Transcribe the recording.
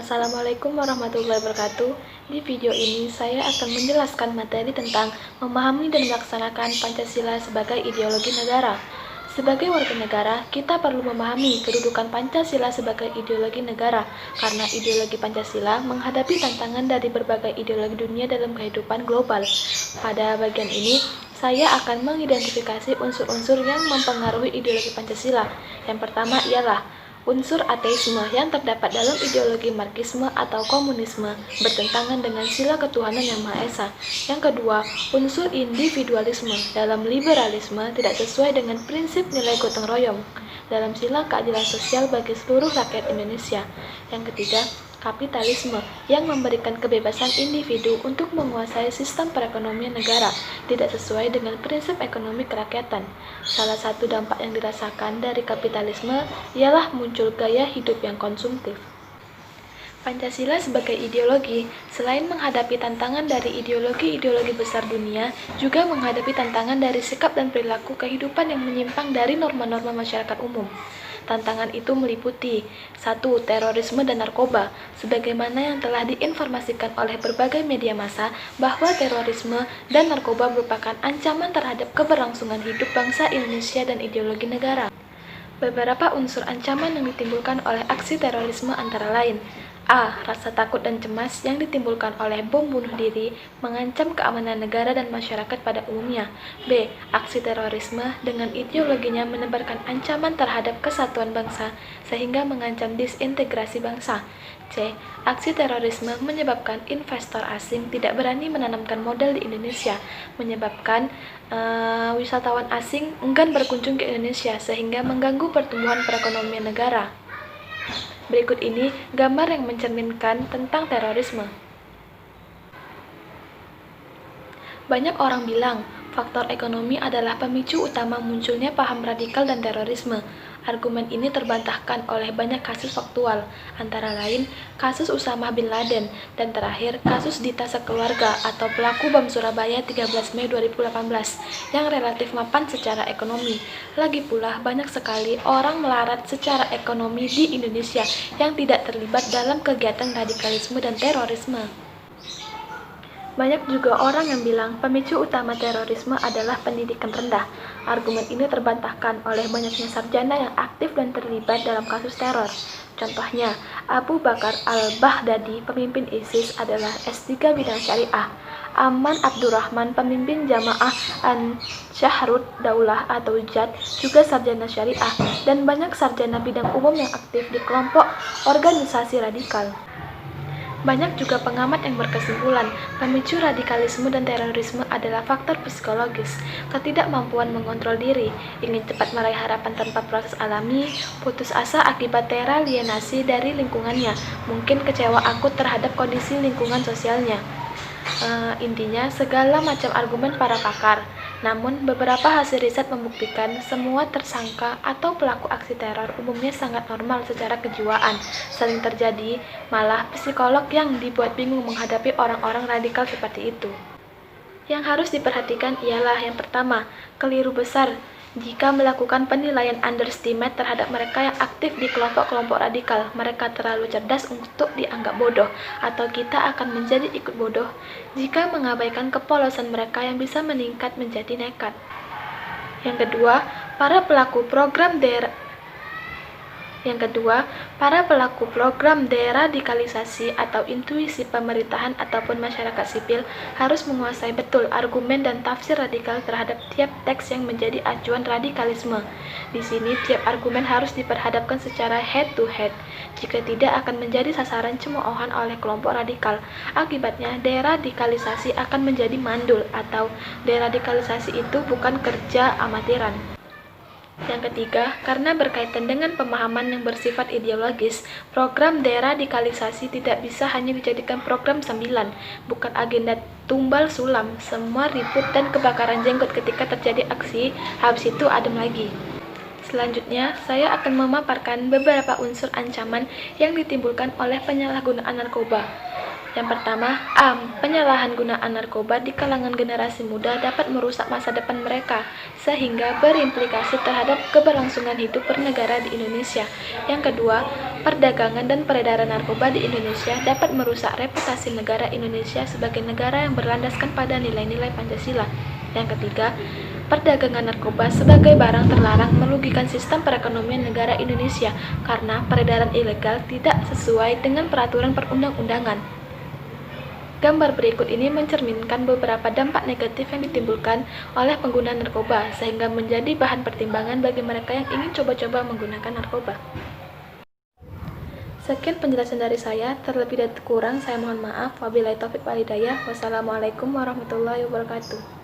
Assalamualaikum warahmatullahi wabarakatuh. Di video ini saya akan menjelaskan materi tentang memahami dan melaksanakan Pancasila sebagai ideologi negara. Sebagai warga negara, kita perlu memahami kedudukan Pancasila sebagai ideologi negara, karena ideologi Pancasila menghadapi tantangan dari berbagai ideologi dunia dalam kehidupan global. Pada bagian ini, saya akan mengidentifikasi unsur-unsur yang mempengaruhi ideologi Pancasila. Yang pertama ialah unsur ateisme yang terdapat dalam ideologi Marxisme atau komunisme bertentangan dengan sila ketuhanan yang Maha Esa. Yang kedua, unsur individualisme dalam liberalisme tidak sesuai dengan prinsip nilai gotong royong dalam sila keadilan sosial bagi seluruh rakyat Indonesia. Yang ketiga, kapitalisme yang memberikan kebebasan individu untuk menguasai sistem perekonomian negara tidak sesuai dengan prinsip ekonomi kerakyatan. Salah satu dampak yang dirasakan dari kapitalisme ialah muncul gaya hidup yang konsumtif. Pancasila sebagai ideologi, selain menghadapi tantangan dari ideologi-ideologi besar dunia, juga menghadapi tantangan dari sikap dan perilaku kehidupan yang menyimpang dari norma-norma masyarakat umum. Tantangan itu meliputi 1. Terorisme dan narkoba. Sebagaimana yang telah diinformasikan oleh berbagai media massa bahwa terorisme dan narkoba merupakan ancaman terhadap keberlangsungan hidup bangsa Indonesia dan ideologi negara. Beberapa unsur ancaman yang ditimbulkan oleh aksi terorisme antara lain: A. Rasa takut dan cemas yang ditimbulkan oleh bom bunuh diri mengancam keamanan negara dan masyarakat pada umumnya. B. Aksi terorisme dengan ideologinya menebarkan ancaman terhadap kesatuan bangsa sehingga mengancam disintegrasi bangsa. C. Aksi terorisme menyebabkan investor asing tidak berani menanamkan modal di Indonesia, menyebabkan wisatawan asing enggan berkunjung ke Indonesia sehingga mengganggu pertumbuhan perekonomian negara. Berikut ini gambar yang mencerminkan tentang terorisme. Banyak orang bilang faktor ekonomi adalah pemicu utama munculnya paham radikal dan terorisme. Argumen ini terbantahkan oleh banyak kasus faktual, antara lain kasus Usamah bin Laden, dan terakhir kasus Dita Sekeluarga atau pelaku bom Surabaya 13 Mei 2018 yang relatif mapan secara ekonomi. Lagi pula banyak sekali orang melarat secara ekonomi di Indonesia yang tidak terlibat dalam kegiatan radikalisme dan terorisme. Banyak juga orang yang bilang pemicu utama terorisme adalah pendidikan rendah. Argumen ini terbantahkan oleh banyaknya sarjana yang aktif dan terlibat dalam kasus teror. Contohnya, Abu Bakar al-Baghdadi, pemimpin ISIS, adalah S3 bidang syariah. Aman Abdurrahman, pemimpin Jamaah Ansharut Daulah atau JAD, juga sarjana syariah, dan banyak sarjana bidang umum yang aktif di kelompok organisasi radikal. Banyak juga pengamat yang berkesimpulan, pemicu radikalisme dan terorisme adalah faktor psikologis, ketidakmampuan mengontrol diri, ingin cepat meraih harapan tanpa proses alami, putus asa akibat teralienasi dari lingkungannya, mungkin kecewa akut terhadap kondisi lingkungan sosialnya. Intinya, segala macam argumen para pakar. Namun, beberapa hasil riset membuktikan semua tersangka atau pelaku aksi teror umumnya sangat normal secara kejiwaan. Sering terjadi, malah psikolog yang dibuat bingung menghadapi orang-orang radikal seperti itu. Yang harus diperhatikan ialah yang pertama, keliru besar jika melakukan penilaian underestimate terhadap mereka yang aktif di kelompok-kelompok radikal. Mereka terlalu cerdas untuk dianggap bodoh, atau kita akan menjadi ikut bodoh jika mengabaikan kepolosan mereka yang bisa meningkat menjadi nekat. Yang kedua, para pelaku program deradikalisasi atau intuisi pemerintahan ataupun masyarakat sipil harus menguasai betul argumen dan tafsir radikal terhadap tiap teks yang menjadi acuan radikalisme. Di sini tiap argumen harus diperhadapkan secara head to head. Jika tidak, akan menjadi sasaran cemoohan oleh kelompok radikal. Akibatnya, deradikalisasi akan menjadi mandul, atau deradikalisasi itu bukan kerja amatiran. Yang ketiga, karena berkaitan dengan pemahaman yang bersifat ideologis, program deradikalisasi tidak bisa hanya dijadikan program sambilan, bukan agenda tumbal sulam, semua ribut dan kebakaran jenggot ketika terjadi aksi, habis itu adem lagi. Selanjutnya, saya akan memaparkan beberapa unsur ancaman yang ditimbulkan oleh penyalahgunaan narkoba. Yang pertama, penyalahgunaan narkoba di kalangan generasi muda dapat merusak masa depan mereka, sehingga berimplikasi terhadap keberlangsungan hidup bernegara di Indonesia. Yang kedua, perdagangan dan peredaran narkoba di Indonesia dapat merusak reputasi negara Indonesia sebagai negara yang berlandaskan pada nilai-nilai Pancasila. Yang ketiga, perdagangan narkoba sebagai barang terlarang merugikan sistem perekonomian negara Indonesia karena peredaran ilegal tidak sesuai dengan peraturan perundang-undangan. Gambar berikut ini mencerminkan beberapa dampak negatif yang ditimbulkan oleh pengguna narkoba, sehingga menjadi bahan pertimbangan bagi mereka yang ingin coba-coba menggunakan narkoba. Sekian penjelasan dari saya, terlebih dan kurang saya mohon maaf. Wabillahi taufiq wal hidayah. Wassalamualaikum warahmatullahi wabarakatuh.